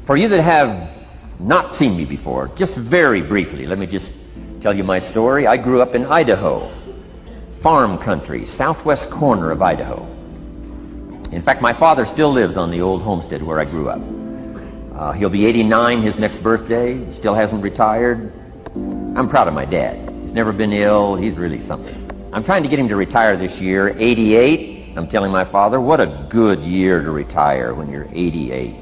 For you that have not seen me before, just very briefly, let me just tell you my story. I grew up in Idaho, farm country, southwest corner of Idaho. In fact, my father still lives on the old homestead where I grew up. He'll be 89 his next birthday, still hasn't retired. I'm proud of my dad. He's never been ill, he's really something. I'm trying to get him to retire this year, 88. I'm telling my father, what a good year to retire when you're 88.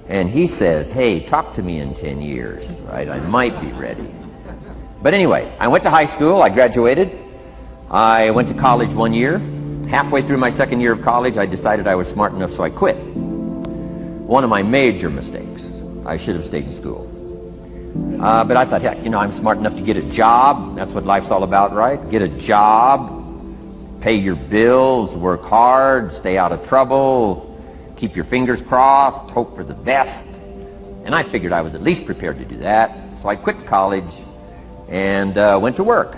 And he says, hey, talk to me in 10 years, right? I might be ready. But anyway, I went to high school, I graduated. I went to college 1 year. Halfway through my second year of college, I decided I was smart enough, so I quit. One of my major mistakes. I should have stayed in school. But I thought, heck, I'm smart enough to get a job. That's what life's all about, right? Get a job, pay your bills, work hard, stay out of trouble, keep your fingers crossed, hope for the best. And I figured I was at least prepared to do that. So I quit college and went to work.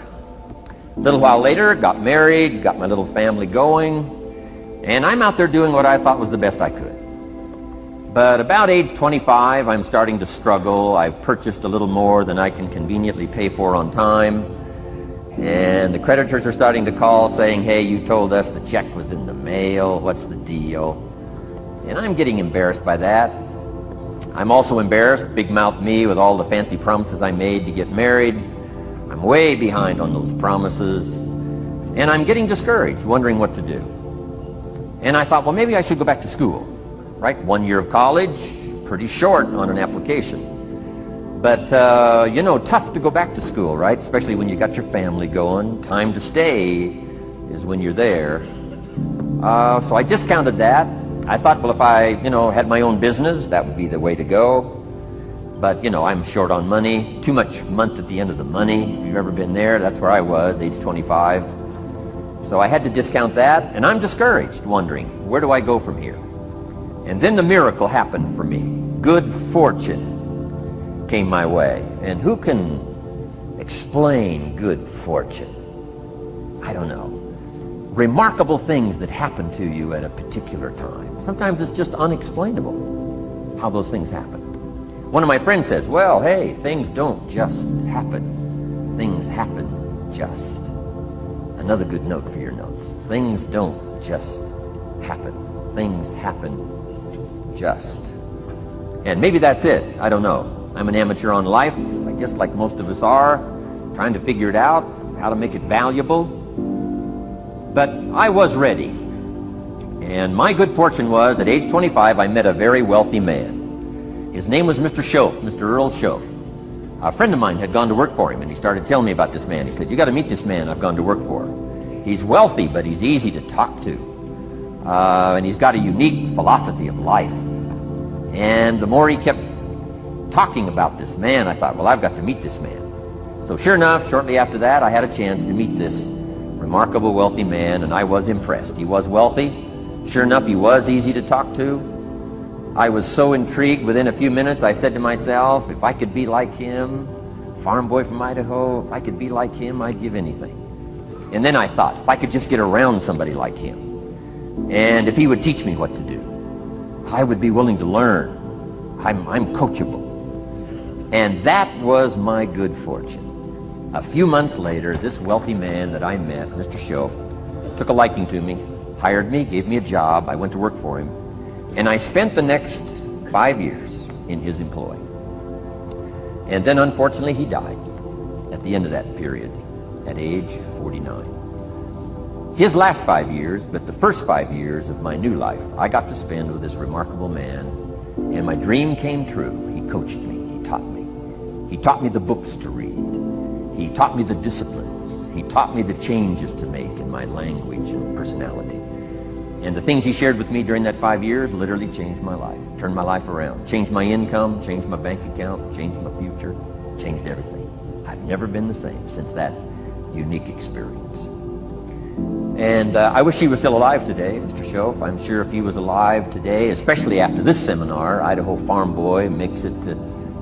A little while later, got married, got my little family going, and I'm out there doing what I thought was the best I could. But about age 25, I'm starting to struggle. I've purchased a little more than I can conveniently pay for on time. And the creditors are starting to call saying, hey, you told us the check was in the mail. What's the deal? And I'm getting embarrassed by that. I'm also embarrassed, big mouth me, with all the fancy promises I made to get married. I'm way behind on those promises. And I'm getting discouraged, wondering what to do. And I thought, well, maybe I should go back to school. Right? 1 year of college, pretty short on an application. But, tough to go back to school, right? Especially when you got your family going. Time to stay is when you're there. So I discounted that. I thought, well, if I, had my own business, that would be the way to go. But, I'm short on money. Too much month at the end of the money. If you've ever been there, that's where I was, age 25. So I had to discount that, and I'm discouraged, wondering, where do I go from here? And then the miracle happened for me. Good fortune came my way. And who can explain good fortune? I don't know. Remarkable things that happen to you at a particular time. Sometimes it's just unexplainable how those things happen. One of my friends says, well, hey, things don't just happen. Things happen just. Another good note for your notes. Things don't just happen. Things happen just. And maybe that's it. I don't know. I'm an amateur on life, I guess, like most of us are, trying to figure it out, how to make it valuable. But I was ready. And my good fortune was, at age 25, I met a very wealthy man. His name was Mr. Schoaf, Mr. Earl Schoaf. A friend of mine had gone to work for him, and he started telling me about this man. He said, you got to meet this man I've gone to work for. He's wealthy, but he's easy to talk to. And he's got a unique philosophy of life. And the more he kept talking about this man, I thought, well, I've got to meet this man. So sure enough, shortly after that, I had a chance to meet this remarkable wealthy man, and I was impressed. He was wealthy. Sure enough, he was easy to talk to. I was so intrigued, within a few minutes, I said to myself, if I could be like him, farm boy from Idaho, if I could be like him, I'd give anything. And then I thought, if I could just get around somebody like him, and if he would teach me what to do, I would be willing to learn. I'm coachable. And that was my good fortune. A few months later, this wealthy man that I met, Mr. Schoaf, took a liking to me, hired me, gave me a job. I went to work for him. And I spent the next 5 years in his employ. And then, unfortunately, he died at the end of that period, at age 49. His last 5 years, but the first 5 years of my new life, I got to spend with this remarkable man, and my dream came true. He coached me, he taught me. He taught me the books to read. He taught me the disciplines. He taught me the changes to make in my language and personality. And the things he shared with me during that 5 years literally changed my life, turned my life around, changed my income, changed my bank account, changed my future, changed everything. I've never been the same since that unique experience. And I wish he was still alive today, Mr. Schoaf. I'm sure if he was alive today, especially after this seminar, Idaho farm boy makes it to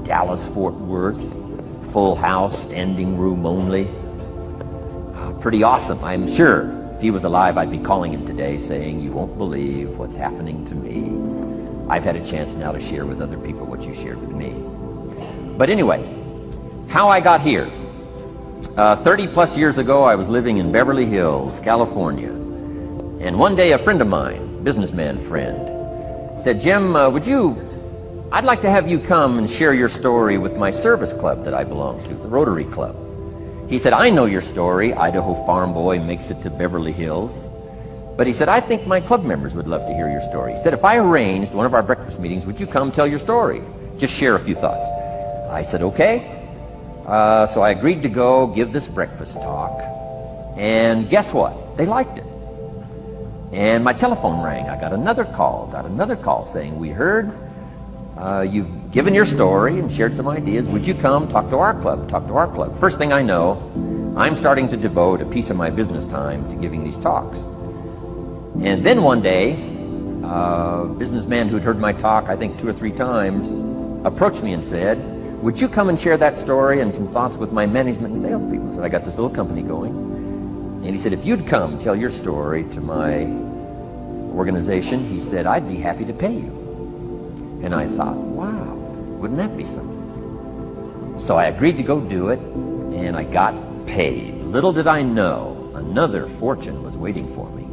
Dallas-Fort Worth, full house, standing room only. Pretty awesome. I'm sure if he was alive, I'd be calling him today saying, you won't believe what's happening to me. I've had a chance now to share with other people what you shared with me. But anyway, how I got here. 30 plus years ago, I was living in Beverly Hills, California. And one day a friend of mine, businessman friend, said, Jim, I'd like to have you come and share your story with my service club that I belong to, the Rotary Club. He said, I know your story, Idaho farm boy makes it to Beverly Hills. But he said, I think my club members would love to hear your story. He said, if I arranged one of our breakfast meetings, would you come tell your story? Just share a few thoughts. I said, okay. So I agreed to go give this breakfast talk. And guess what? They liked it. And my telephone rang. I got another call saying, we heard you've given your story and shared some ideas. Would you come talk to our club? First thing I know, I'm starting to devote a piece of my business time to giving these talks. And then one day, a businessman who'd heard my talk, I think 2 or 3 times, approached me and said, would you come and share that story and some thoughts with my management and salespeople? So I got this little company going. And he said, if you'd come tell your story to my organization, he said, I'd be happy to pay you. And I thought, wow, wouldn't that be something? So I agreed to go do it, and I got paid. Little did I know, another fortune was waiting for me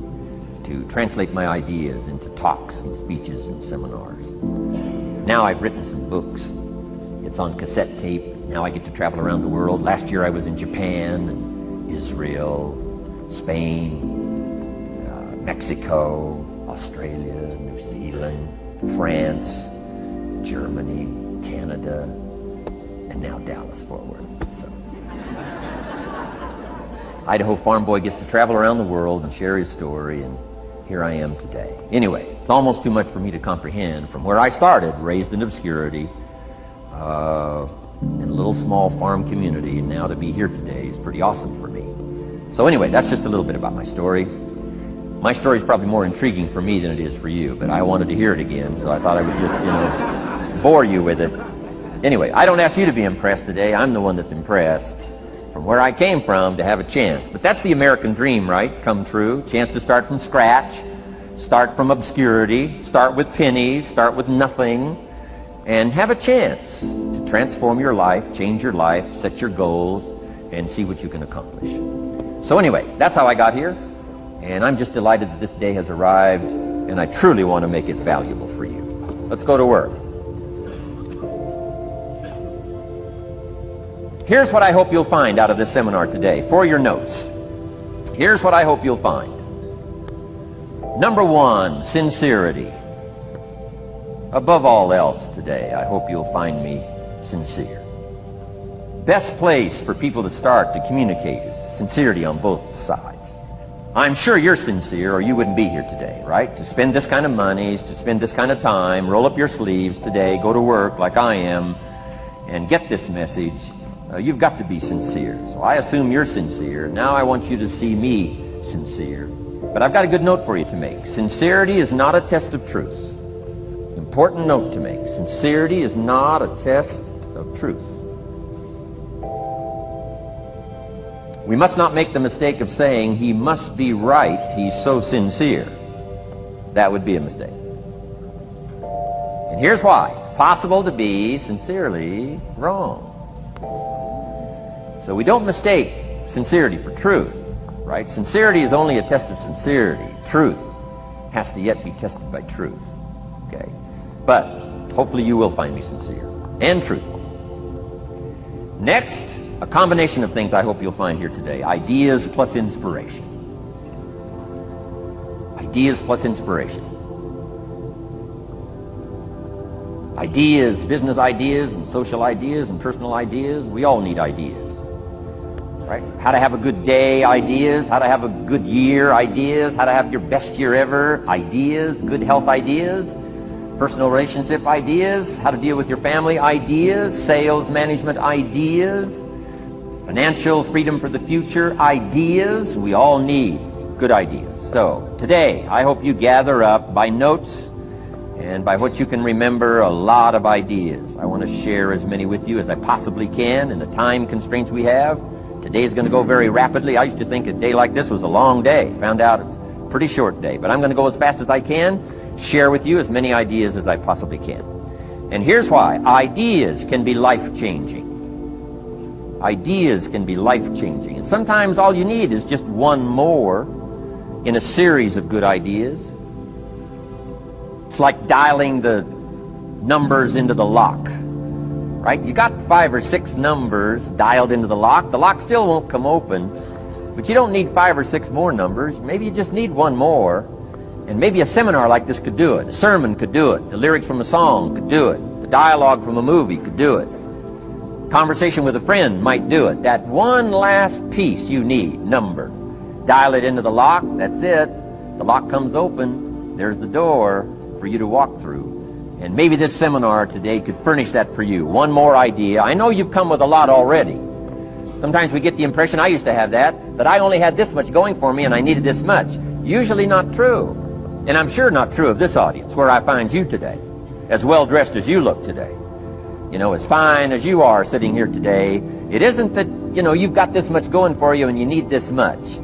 to translate my ideas into talks and speeches and seminars. Now I've written some books. It's on cassette tape. Now I get to travel around the world. Last year I was in Japan, Israel, Spain, Mexico, Australia, New Zealand, France, Germany, Canada, and now Dallas, Fort Worth. So. Idaho farm boy gets to travel around the world and share his story, and here I am today. Anyway, it's almost too much for me to comprehend from where I started, raised in obscurity, in a little small farm community, and now to be here today is pretty awesome for me. So anyway, that's just a little bit about my story. My story is probably more intriguing for me than it is for you, but I wanted to hear it again, so I thought I would just, bore you with it. Anyway, I don't ask you to be impressed today. I'm the one that's impressed from where I came from to have a chance. But that's the American dream, right? Come true. Chance to start from scratch, start from obscurity, start with pennies, start with nothing, and have a chance to transform your life, change your life, set your goals, and see what you can accomplish. So anyway, that's how I got here, and I'm just delighted that this day has arrived, and I truly want to make it valuable for you. Let's go to work. Here's what I hope you'll find out of this seminar today, for your notes. Here's what I hope you'll find. Number 1, sincerity. Above all else today, I hope you'll find me sincere. Best place for people to start to communicate is sincerity on both sides. I'm sure you're sincere or you wouldn't be here today, right? To spend this kind of money, to spend this kind of time, roll up your sleeves today, go to work like I am, and get this message. You've got to be sincere. So I assume you're sincere. Now I want you to see me sincere. But I've got a good note for you to make. Sincerity is not a test of truth. Important note to make. Sincerity is not a test of truth. We must not make the mistake of saying, he must be right, he's so sincere. That would be a mistake. And here's why. It's possible to be sincerely wrong. So we don't mistake sincerity for truth, right? Sincerity is only a test of sincerity. Truth has to yet be tested by truth, okay? But hopefully you will find me sincere and truthful. Next, a combination of things I hope you'll find here today. Ideas plus inspiration. Ideas plus inspiration. Ideas, business ideas and social ideas and personal ideas. We all need ideas. Right? How to have a good day ideas, how to have a good year ideas, how to have your best year ever ideas, good health ideas, personal relationship ideas, how to deal with your family ideas, sales management ideas, financial freedom for the future ideas. We all need good ideas. So today I hope you gather up by notes and by what you can remember a lot of ideas. I want to share as many with you as I possibly can in the time constraints we have. Today is going to go very rapidly. I used to think a day like this was a long day. Found out it's a pretty short day. But I'm going to go as fast as I can. share with you as many ideas as I possibly can. And here's why. Ideas can be life-changing. Ideas can be life-changing. And sometimes all you need is just one more in a series of good ideas. It's like dialing the numbers into the lock, right? You got 5 or 6 numbers dialed into the lock. The lock still won't come open, but you don't need 5 or 6 more numbers. Maybe you just need one more. And maybe a seminar like this could do it. A sermon could do it. The lyrics from a song could do it. The dialogue from a movie could do it. Conversation with a friend might do it. That one last piece you need, number. Dial it into the lock, that's it. The lock comes open, there's the door for you to walk through. And maybe this seminar today could furnish that for you. One more idea. I know you've come with a lot already. Sometimes we get the impression, I used to have that I only had this much going for me and I needed this much. Usually not true. And I'm sure not true of this audience, where I find you today, as well dressed as you look today. You know, as fine as you are sitting here today, it isn't that, you know, you've got this much going for you and you need this much.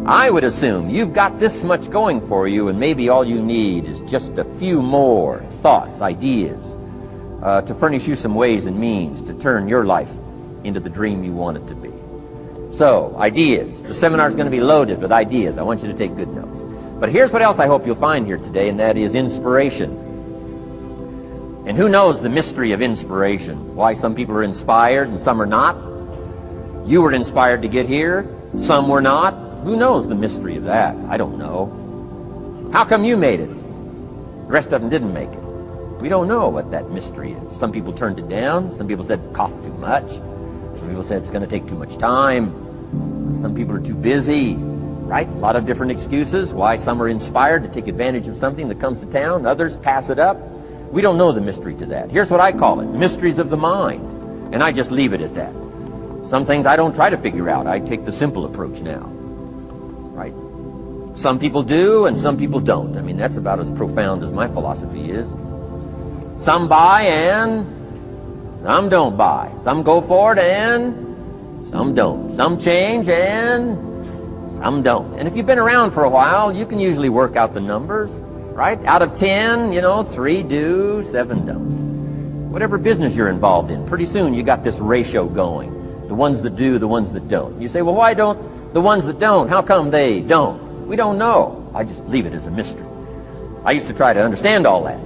I would assume you've got this much going for you and maybe all you need is just a few more thoughts, ideas, to furnish you some ways and means to turn your life into the dream you want it to be. So, ideas. The seminar is going to be loaded with ideas. I want you to take good notes. But here's what else I hope you'll find here today, and that is inspiration. And who knows the mystery of inspiration? Why some people are inspired and some are not? You were inspired to get here, some were not. Who knows the mystery of that? I don't know. How come you made it? The rest of them didn't make it. We don't know what that mystery is. Some people turned it down. Some people said it costs too much. Some people said it's going to take too much time. Some people are too busy. Right? A lot of different excuses why some are inspired to take advantage of something that comes to town. Others pass it up. We don't know the mystery to that. Here's what I call it. Mysteries of the mind. And I just leave it at that. Some things I don't try to figure out. I take the simple approach now. Right? Some people do and some people don't. I mean, that's about as profound as my philosophy is. Some buy and some don't buy. Some go for it and some don't. Some change and some don't. And if you've been around for a while, you can usually work out the numbers, right? Out of 10, 3 do, 7 don't. Whatever business you're involved in, pretty soon you got this ratio going. The ones that do, the ones that don't. You say, well, why don't the ones that don't, how come they don't? We don't know. I just leave it as a mystery. I used to try to understand all that.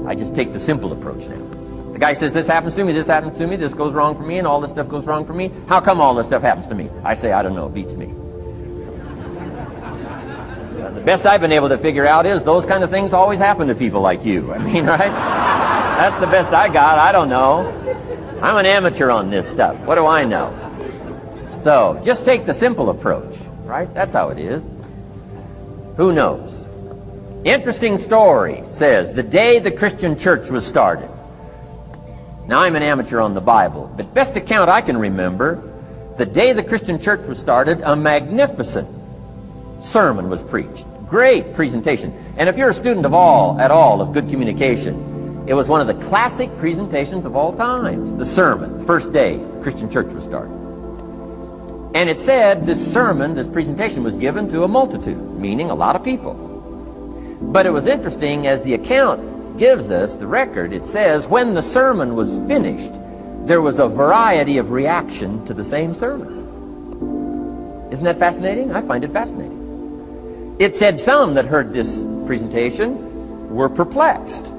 I just take the simple approach now. The guy says, this happens to me, this happens to me, this goes wrong for me, and all this stuff goes wrong for me. How come all this stuff happens to me? I say, I don't know, it beats me. The best I've been able to figure out is those kind of things always happen to people like you. I mean, right? That's the best I got. I don't know. I'm an amateur on this stuff. What do I know? So, just take the simple approach, right? That's how it is. Who knows? Interesting story says, the day the Christian church was started. Now, I'm an amateur on the Bible, but best account I can remember, the day the Christian church was started, a magnificent sermon was preached. Great presentation. And if you're a student at all of good communication, it was one of the classic presentations of all times. The sermon, the first day Christian church was started. And it said this sermon, this presentation was given to a multitude, meaning a lot of people. But it was interesting, as the account gives us, the record, it says when the sermon was finished, there was a variety of reaction to the same sermon. Isn't that fascinating? I find it fascinating. It said some that heard this presentation were perplexed.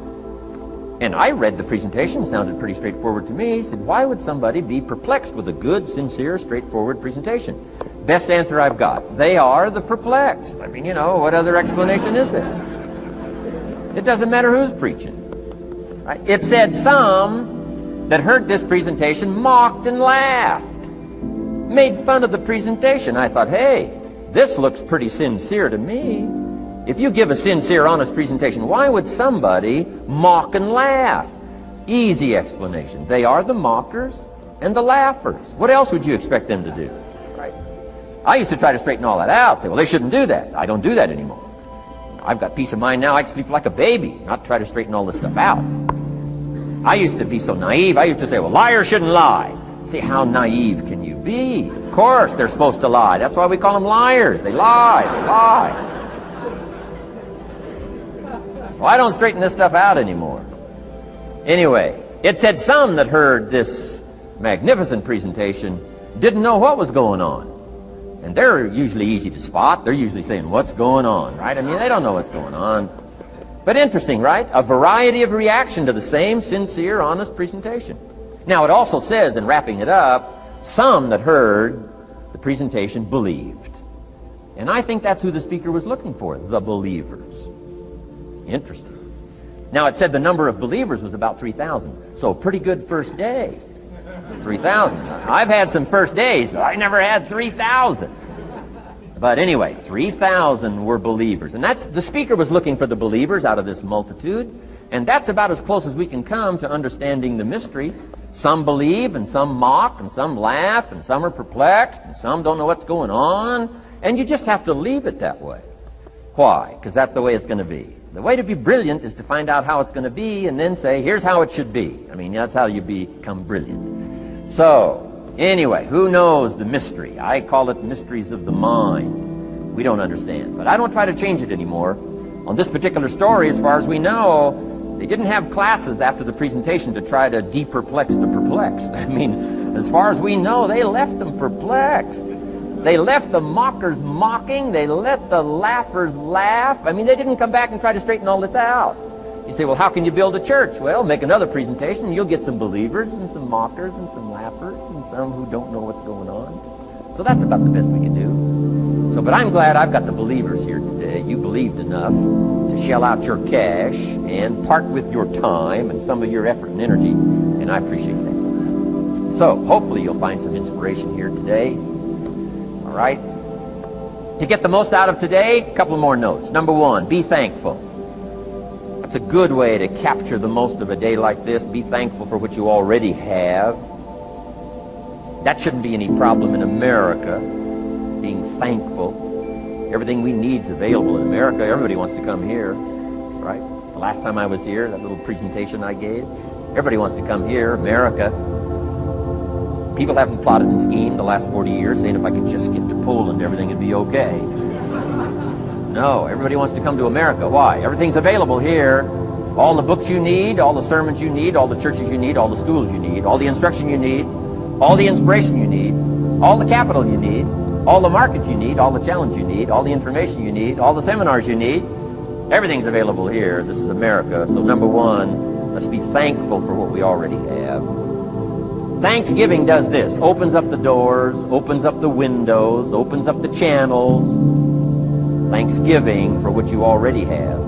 And I read the presentation, sounded pretty straightforward to me. He said, why would somebody be perplexed with a good, sincere, straightforward presentation? Best answer I've got. They are the perplexed. I mean, what other explanation is there? It doesn't matter who's preaching. Right? It said some that heard this presentation mocked and laughed, made fun of the presentation. I thought, hey, this looks pretty sincere to me. If you give a sincere, honest presentation, why would somebody mock and laugh? Easy explanation. They are the mockers and the laughers. What else would you expect them to do? Right? I used to try to straighten all that out. Say, well, they shouldn't do that. I don't do that anymore. I've got peace of mind now. I can sleep like a baby, not try to straighten all this stuff out. I used to be so naive. I used to say, well, liars shouldn't lie. See, how naive can you be? Of course they're supposed to lie. That's why we call them liars. They lie. They lie. Well, I don't straighten this stuff out anymore. Anyway, it said some that heard this magnificent presentation didn't know what was going on. And they're usually easy to spot. They're usually saying, what's going on, right? I mean, they don't know what's going on. But interesting, right? A variety of reaction to the same sincere, honest presentation. Now, it also says, in wrapping it up, some that heard the presentation believed. And I think that's who the speaker was looking for, the believers. Interesting. Now, it said the number of believers was about 3,000. So, pretty good first day. 3,000. I've had some first days, but I never had 3,000. But anyway, 3,000 were believers. And that's, the speaker was looking for the believers out of this multitude. And that's about as close as we can come to understanding the mystery. Some believe, and some mock, and some laugh, and some are perplexed, and some don't know what's going on. And you just have to leave it that way. Why? Because that's the way it's going to be. The way to be brilliant is to find out how it's going to be and then say, here's how it should be. I mean, that's how you become brilliant. So, anyway, who knows the mystery? I call it mysteries of the mind. We don't understand. But I don't try to change it anymore. On this particular story, as far as we know, they didn't have classes after the presentation to try to de-perplex the perplexed. I mean, as far as we know, they left them perplexed. They left the mockers mocking. They let the laughers laugh. I mean, they didn't come back and try to straighten all this out. You say, well, how can you build a church? Well, make another presentation, and you'll get some believers and some mockers and some laughers and some who don't know what's going on. So that's about the best we can do. So, but I'm glad I've got the believers here today. You believed enough to shell out your cash and part with your time and some of your effort and energy, and I appreciate that. So, hopefully you'll find some inspiration here today. All right? To get the most out of today, a couple more notes. Number one, be thankful. That's a good way to capture the most of a day like this. Be thankful for what you already have. That shouldn't be any problem in America, being thankful. Everything we need is available in America. Everybody wants to come here, right? The last time I was here, that little presentation I gave, everybody wants to come here, America. People haven't plotted and schemed the last 40 years saying if I could just get to Poland, everything would be okay. No, everybody wants to come to America. Why? Everything's available here. All the books you need, all the sermons you need, all the churches you need, all the schools you need, all the instruction you need, all the inspiration you need, all the capital you need, all the markets you need, all the challenge you need, all the information you need, all the seminars you need. Everything's available here. This is America. So number one, let's be thankful for what we already have. Thanksgiving does this. Opens up the doors, opens up the windows, opens up the channels. Thanksgiving for what you already have.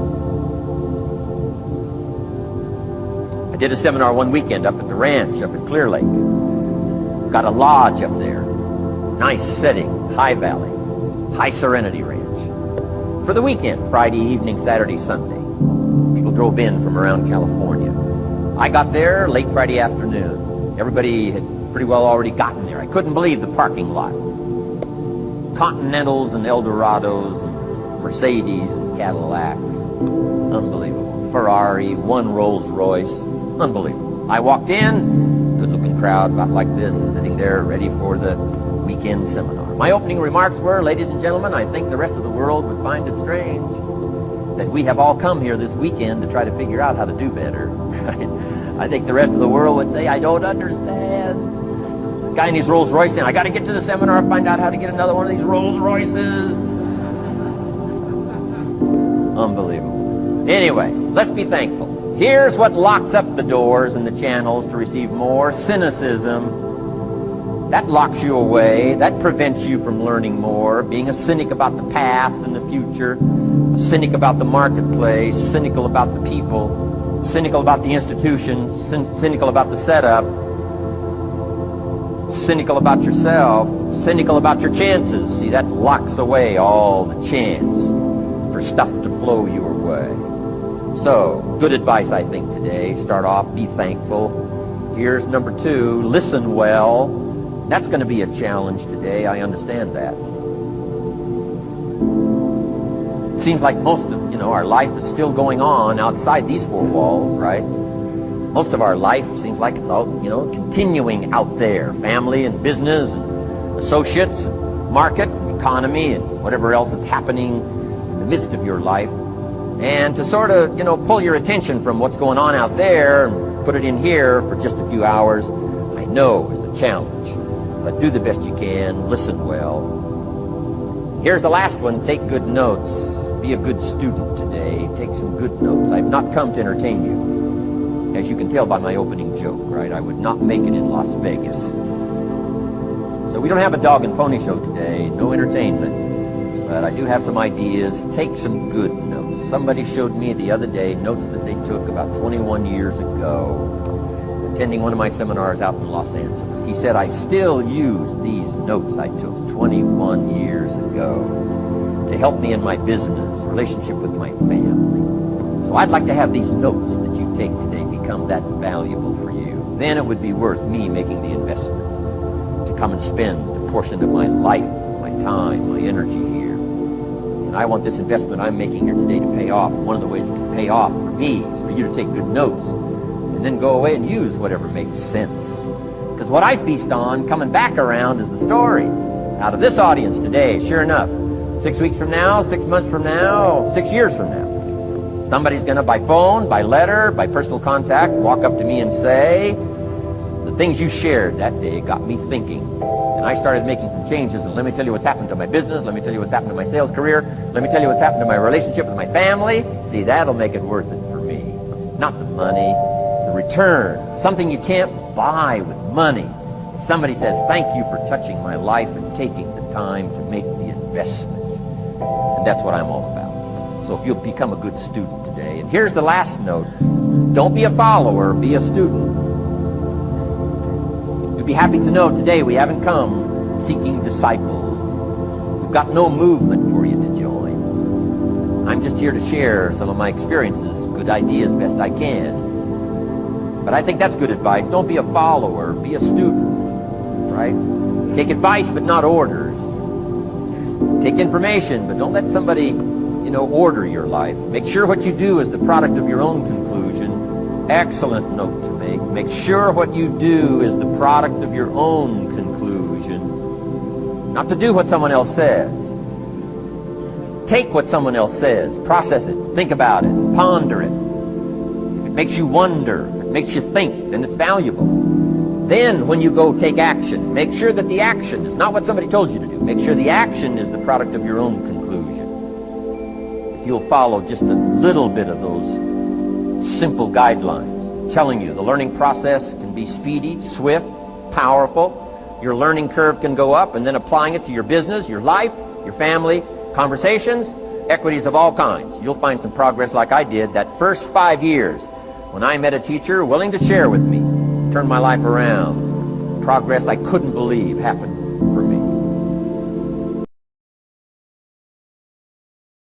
I did a seminar one weekend up at the ranch up at Clear Lake. Got a lodge up there. Nice setting, high valley, high serenity ranch. For the weekend, Friday evening, Saturday, Sunday. People drove in from around California. I got there late Friday afternoon. Everybody had pretty well already gotten there. I couldn't believe the parking lot. Continentals and Eldorados and Mercedes and Cadillacs. Unbelievable. Ferrari, one Rolls Royce. Unbelievable. I walked in, good-looking crowd about like this, sitting there ready for the weekend seminar. My opening remarks were, ladies and gentlemen, I think the rest of the world would find it strange that we have all come here this weekend to try to figure out how to do better. I think the rest of the world would say, I don't understand. Guy in his Rolls Royce saying, I got to get to the seminar, find out how to get another one of these Rolls Royces. Unbelievable. Anyway, let's be thankful. Here's what locks up the doors and the channels to receive more. Cynicism. That locks you away. That prevents you from learning more. Being a cynic about the past and the future. A cynic about the marketplace. Cynical about the people. Cynical about the institutions, cynical about the setup, cynical about yourself, cynical about your chances. See, that locks away all the chance for stuff to flow your way. So, good advice, I think, today. Start off, be thankful. Here's number two, listen well. That's going to be a challenge today. I understand that. It seems like most of our life is still going on outside these four walls, right? Most of our life seems like it's all, continuing out there. Family and business and associates, and market, and economy, and whatever else is happening in the midst of your life. And to sort of, pull your attention from what's going on out there and put it in here for just a few hours, I know is a challenge. But do the best you can, listen well. Here's the last one, take good notes. Be a good student today, take some good notes. I've not come to entertain you. As you can tell by my opening joke, right? I would not make it in Las Vegas. So we don't have a dog and pony show today, no entertainment. But I do have some ideas. Take some good notes. Somebody showed me the other day notes that they took about 21 years ago, attending one of my seminars out in Los Angeles. He said, I still use these notes I took 21 years ago to help me in my business, relationship with my family. So I'd like to have these notes that you take today become that valuable for you. Then it would be worth me making the investment to come and spend a portion of my life, my time, my energy here. And I want this investment I'm making here today to pay off. One of the ways it can pay off for me is for you to take good notes and then go away and use whatever makes sense. Because what I feast on coming back around is the stories out of this audience today. Sure enough, 6 weeks from now, 6 months from now, 6 years from now, somebody's going to, by phone, by letter, by personal contact, walk up to me and say, the things you shared that day got me thinking. And I started making some changes, and let me tell you what's happened to my business, let me tell you what's happened to my sales career, let me tell you what's happened to my relationship with my family. See, that'll make it worth it for me. Not the money, the return, something you can't buy with money. If somebody says, thank you for touching my life and taking the time to make the investment. And that's what I'm all about. So if you'll become a good student today. And here's the last note. Don't be a follower, be a student. You'll be happy to know today we haven't come seeking disciples. We've got no movement for you to join. I'm just here to share some of my experiences, good ideas best I can. But I think that's good advice. Don't be a follower, be a student, right? Take advice but not orders. Take information, but don't let somebody, order your life. Make sure what you do is the product of your own conclusion. Excellent note to make. Make sure what you do is the product of your own conclusion. Not to do what someone else says. Take what someone else says, process it, think about it, ponder it. If it makes you wonder, if it makes you think, then it's valuable. Then when you go take action, make sure that the action is not what somebody told you to do. Make sure the action is the product of your own conclusion. If you'll follow just a little bit of those simple guidelines, telling you the learning process can be speedy, swift, powerful. Your learning curve can go up, and then applying it to your business, your life, your family, conversations, equities of all kinds. You'll find some progress like I did that first 5 years when I met a teacher willing to share with me, turn my life around. Progress I couldn't believe happened for me.